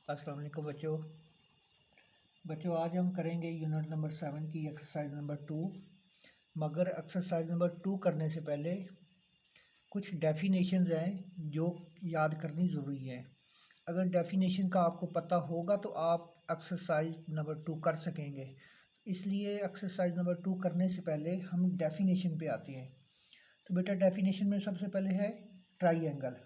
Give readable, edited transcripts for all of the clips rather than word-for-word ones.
अस्सलाम वालेकुम बच्चों आज हम करेंगे यूनिट नंबर 7 की एक्सरसाइज नंबर 2। मगर एक्सरसाइज नंबर 2 करने से पहले कुछ डेफिनेशंस हैं जो याद करनी ज़रूरी है। अगर डेफिनेशन का आपको पता होगा तो आप एक्सरसाइज नंबर 2 कर सकेंगे। इसलिए एक्सरसाइज नंबर 2 करने से पहले हम डेफिनेशन पे आते हैं। तो बेटा डेफिनेशन में सबसे पहले है ट्राइएंगल।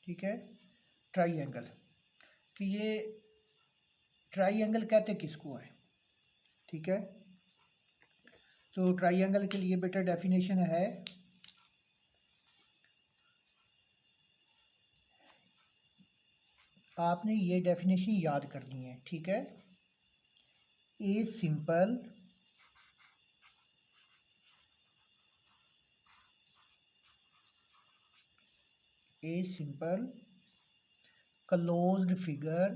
ठीक है, ट्राइएंगल कि ये ट्राइएंगल कहते किसको है। ठीक है, तो ट्राइएंगल के लिए बेटा डेफिनेशन है आपने ये डेफिनेशन याद करनी है। ठीक है, a simple closed figure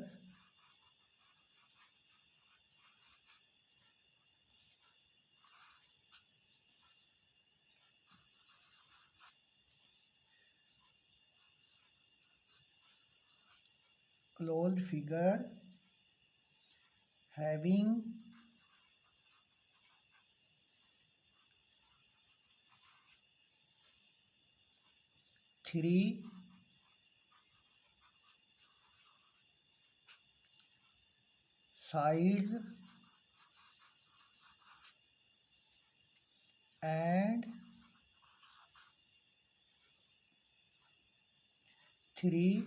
having three sides and three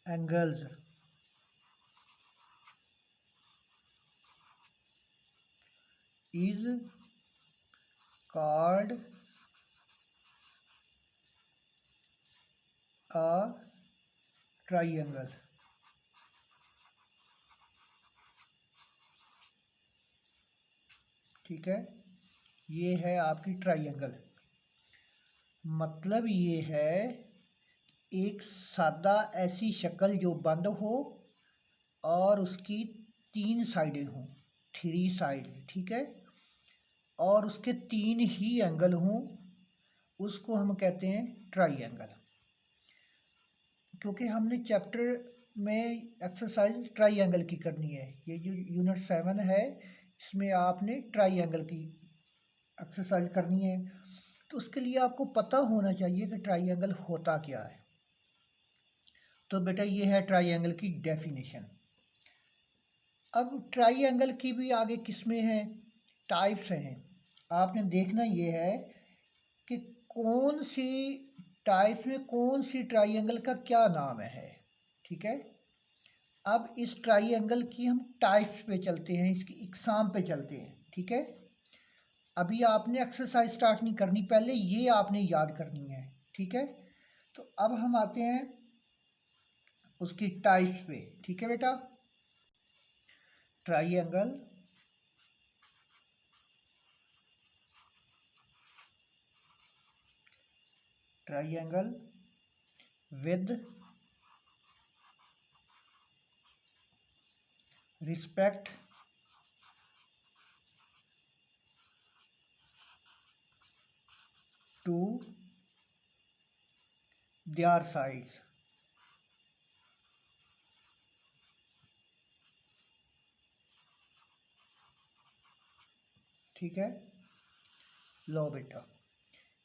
angles is called a triangle। ठीक है, ये है आपकी ट्राइएंगल। मतलब ये है एक सादा ऐसी शक्ल जो बंद हो और उसकी 3 साइडें हों, 3 साइड। ठीक है, और उसके 3 ही एंगल हों, उसको हम कहते हैं ट्राइएंगल। क्योंकि हमने चैप्टर में एक्सरसाइज ट्राइएंगल की करनी है। ये जो यूनिट 7 है इसमें आपने ट्राइएंगल की एक्सरसाइज करनी है। तो उसके लिए आपको पता होना चाहिए कि ट्राइएंगल होता क्या है। तो बेटा ये है ट्राइएंगल की डेफिनेशन। अब ट्राइएंगल की भी आगे किस्में हैं, टाइप्स हैं। आपने देखना ये है कि कौन सी टाइप्स में कौन सी ट्राइएंगल का क्या नाम है। ठीक है, अब इस ट्राइएंगल की हम टाइप्स पे चलते हैं, इसकी इकसाम पे चलते हैं। ठीक है, अभी आपने एक्सरसाइज स्टार्ट नहीं करनी, पहले ये आपने याद करनी है। ठीक है, तो अब हम आते हैं उसकी टाइप्स पे। ठीक है बेटा, triangle with respect to their sides. ठीक है, लो बेटा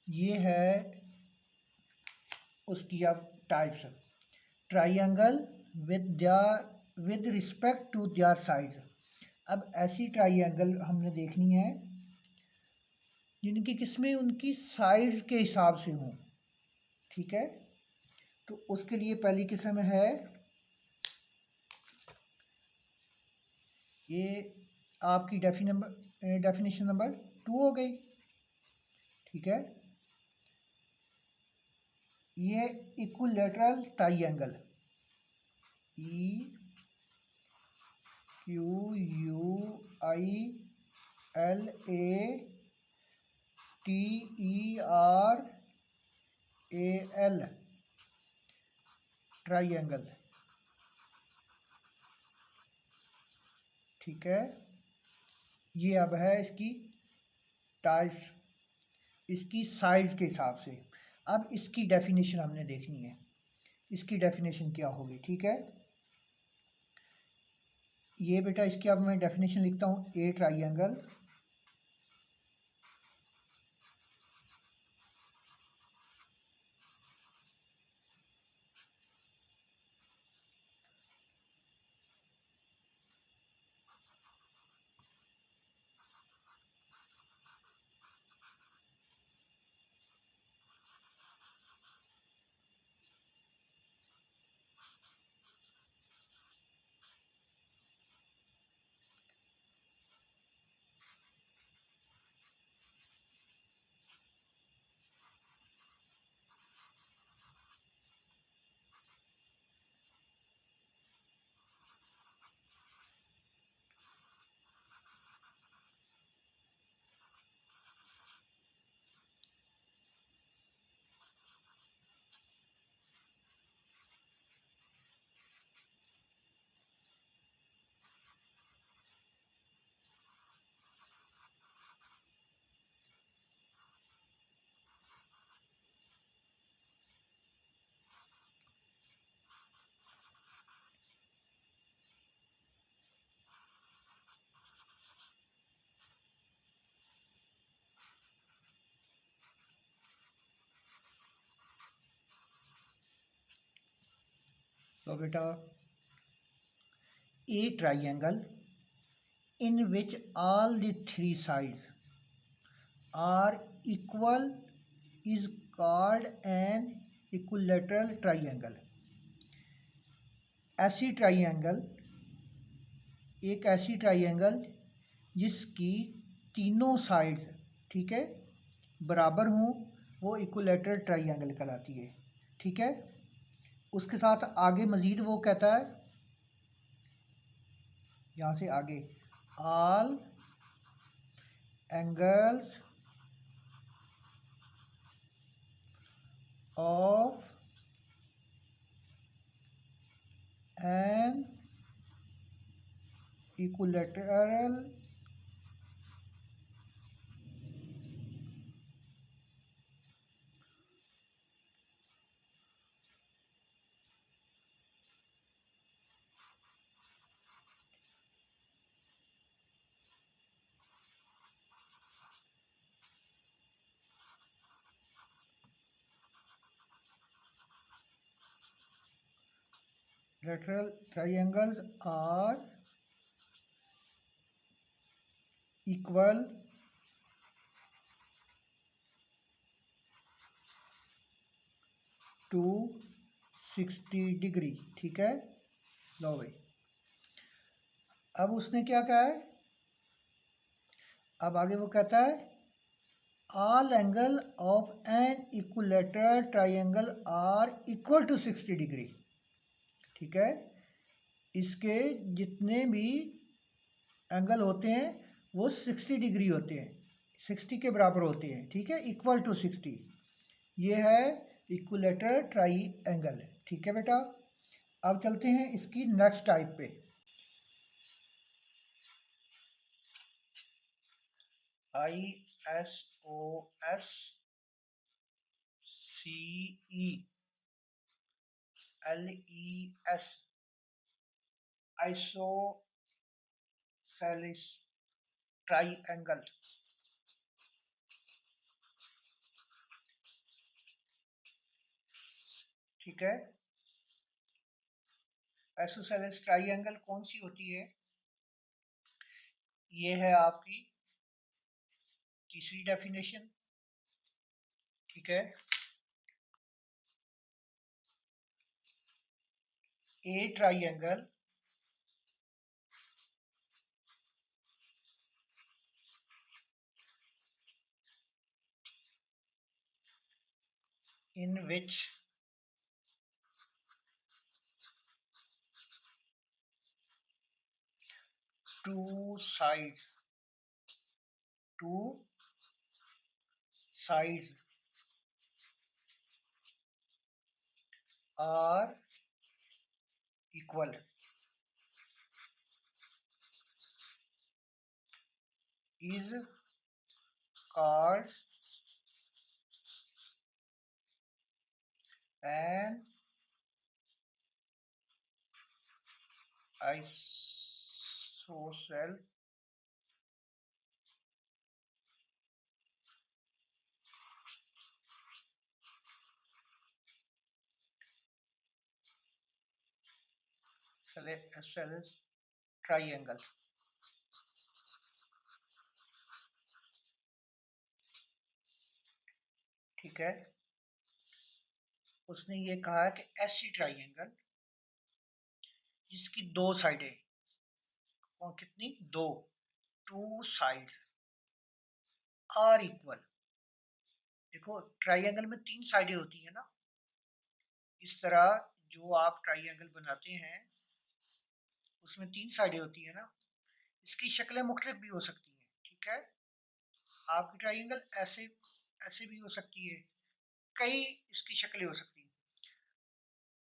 ये है उसकी अब types. Triangle with respect to their sides. अब ऐसी ट्राइएंगल हमने देखनी है जिनकी किस्में उनकी साइड्स के हिसाब से हों। ठीक है, तो उसके लिए पहली किस्म है ये आपकी डेफिनेशन नंबर 2 हो गई। ठीक है, ये इक्विलैटरल ट्राइएंगल EQUILATERAL ट्राइएंगल ठीक है, ये अब है इसकी टाइप्स, इसकी साइज के हिसाब से। अब इसकी डेफिनेशन हमने देखनी है, इसकी डेफिनेशन क्या होगी, ठीक है। ये बेटा इसकी अब मैं डेफिनेशन लिखता हूँ, ए ट्राइंगल तो बेटा a triangle in which all the three sides are equal is called an equilateral triangle। ऐसी ट्राइंगल, एक ऐसी ट्राइंगल जिसकी तीनों साइड्स, ठीक है, बराबर हों, वो इक्विलेटरल ट्राइंगल कहलाती है, ठीक है। उसके साथ आगे मज़ीद वो कहता है, यहाँ से आगे, all angles of an equilateral lateral triangles are equal to 60 degree, ठीक है। लो भाई, अब उसने क्या कहा है, अब आगे वो कहता है all angle of an equilateral triangle are equal to 60 degree, ठीक है। इसके जितने भी एंगल होते हैं वो 60 डिग्री होते हैं, 60 के बराबर होते हैं, ठीक है, इक्वल टू 60। ये है इक्विलेटरल ट्राइंगल, ठीक है बेटा। अब चलते हैं इसकी नेक्स्ट टाइप पे, ISOS CELES आइसोसेलेस ट्राइंगल, ठीक है। आइसोसेलेस ट्राइंगल कौन सी होती है, ये है आपकी तीसरी डेफिनेशन, ठीक है। ए triangle in which two sides are equal is called an isosceles triangle। ठीक है, उसने ये कहा कि ऐसी ट्राइंगल जिसकी दो साइडें, और कितनी, दो, टू साइड्स आर इक्वल। देखो ट्राइंगल में तीन साइडें होती है ना, इस तरह जो आप ट्राइंगल बनाते हैं उसमें तीन साइडें होती है ना, इसकी शक्लें मुख्तलिफ भी हो सकती हैं। ठीक है, आपकी ट्राइंगल ऐसे ऐसे भी हो सकती है, कई इसकी शक्लें हो सकती हैं,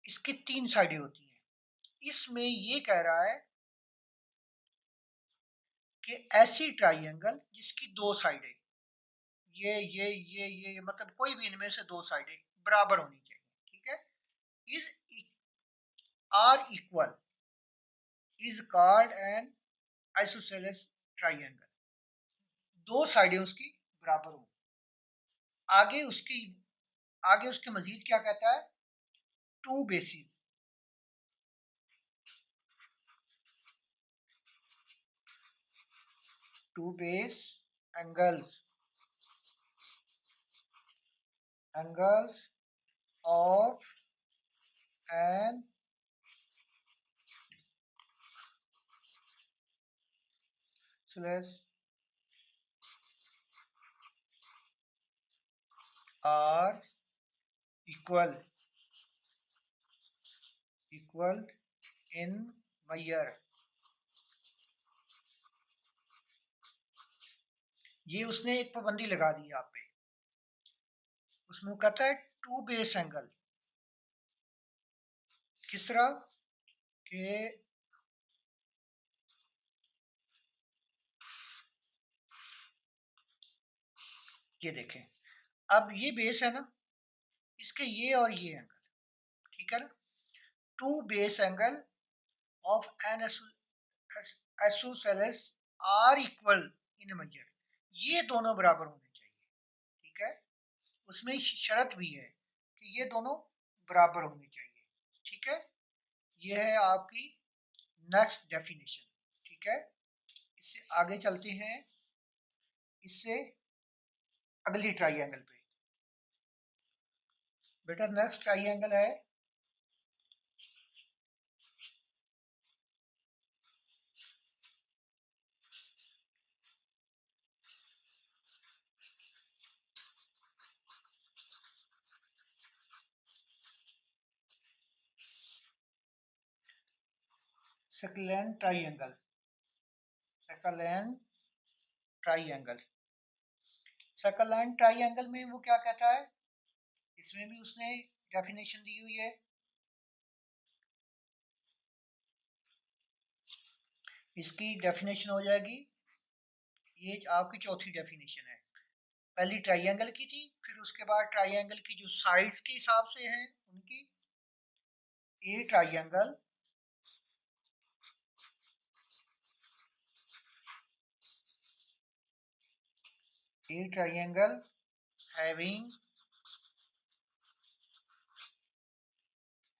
इसकी तीन साइडें होती हैं। इसमें ये कह रहा है कि ऐसी ट्राइंगल जिसकी दो साइडें, ये मतलब कोई भी इनमें से दो साइडें बराबर होनी चाहिए। ठीक है, is are equal is called an isosceles triangle. दो साइडें उसकी बराबर हो। आगे उसकी आगे उसके मजीद क्या कहता है, two bases, two base angles of an isosceles are equal in मैयर। ये उसने एक पाबंदी लगा दी आप पे, उसमें कहता है टू बेस एंगल। किस तरह के, ये देखें, अब ये बेस है ना, इसके ये और ये एंगल, ठीक है ना, two base angle of an isosceles are equal in measure, ये दोनों बराबर होने चाहिए। ठीक है, उसमें शर्त भी है कि ये दोनों बराबर होने चाहिए। ठीक है, ये है आपकी नेक्स्ट डेफिनेशन। ठीक है, इससे आगे चलते हैं, इससे अगली ट्राइंगल पे। बेटा नेक्स्ट ट्राइंगल है सेकलेन ट्राइंगल। सेकलेन ट्राइंगल, सेकलेन ट्राइंगल में वो क्या कहता है, इसमें भी उसने डेफिनेशन दी हुई है। इसकी डेफिनेशन हो जाएगी, ये आपकी चौथी डेफिनेशन है। पहली ट्राइंगल की थी, फिर उसके बाद ट्राइंगल की जो साइड्स के हिसाब से हैं उनकी, ए triangle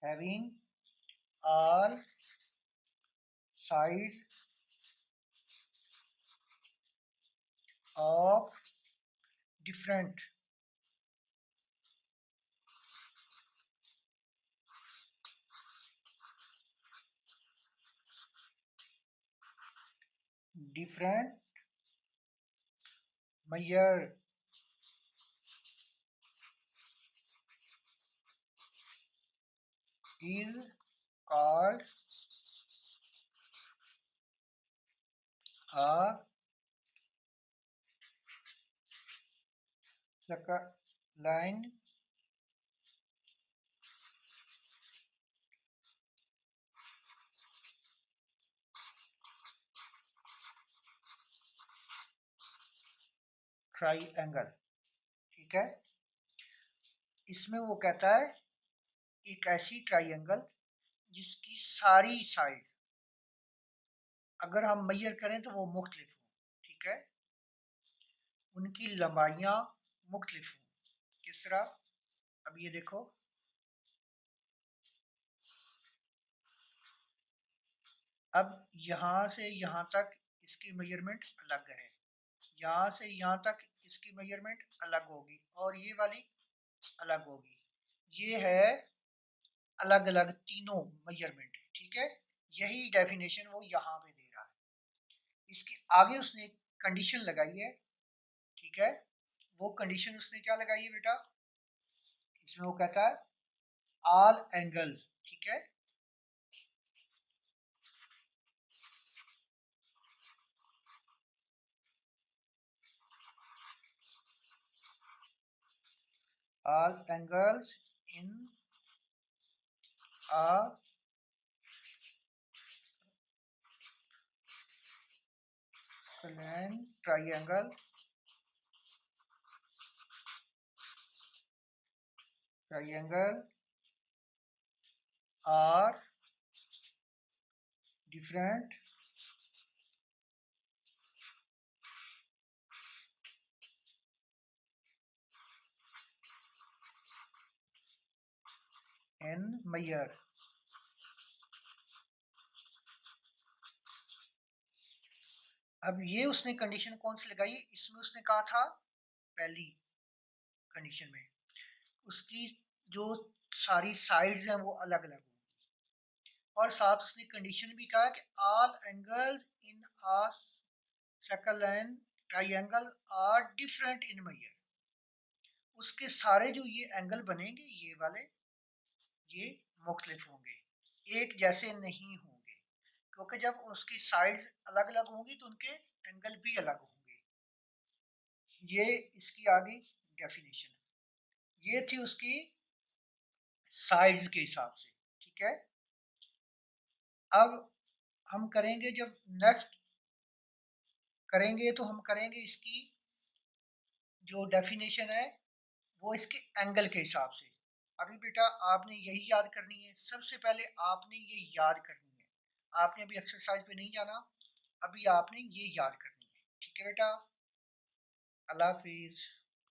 having all sides of different measure is called a line triangle, ठीक है। इसमें वो कहता है एक ऐसी ट्राइंगल जिसकी सारी साइड्स अगर हम मेजर करें तो वो मुख्तलिफ हो, ठीक है, उनकी लंबाइयाँ मुख्तलिफ हों। किस तरह? अब ये देखो, अब यहाँ से यहाँ तक इसकी मेजरमेंट अलग है, यहाँ से यहाँ तक इसकी मेजरमेंट अलग होगी और ये वाली अलग होगी। ये है अलग अलग तीनों मेजरमेंट, ठीक है। यही डेफिनेशन वो यहाँ पे दे रहा है। इसके आगे उसने एक कंडीशन लगाई है, ठीक है। वो कंडीशन उसने क्या लगाई है बेटा? इसमें वो कहता है ऑल एंगल्स, ठीक है, all angles in a plane triangle are different in measure। अब ये उसने कंडीशन कौन सी लगाई? इसमें उसने कहा था पहली कंडीशन में उसकी जो सारी साइड्स हैं वो अलग अलग होंगी, और साथ उसने कंडीशन भी कहा कि all angles in a second triangle are different in measure. उसके सारे जो ये एंगल बनेंगे ये वाले, ये मुख्तलिफ होंगे, एक जैसे नहीं होंगे, क्योंकि जब उसकी साइड्स अलग अलग होंगी तो उनके एंगल भी अलग होंगे। ये इसकी आगे डेफिनेशन, ये थी उसकी साइड्स के हिसाब से, ठीक है। अब हम करेंगे, जब नेक्स्ट करेंगे तो हम करेंगे इसकी जो डेफिनेशन है वो इसके एंगल के हिसाब से। अभी बेटा आपने यही याद करनी है, सबसे पहले आपने ये याद करनी है, आपने अभी एक्सरसाइज पे नहीं जाना, अभी आपने ये याद करनी है, ठीक है बेटा। अल्लाह हाफिज।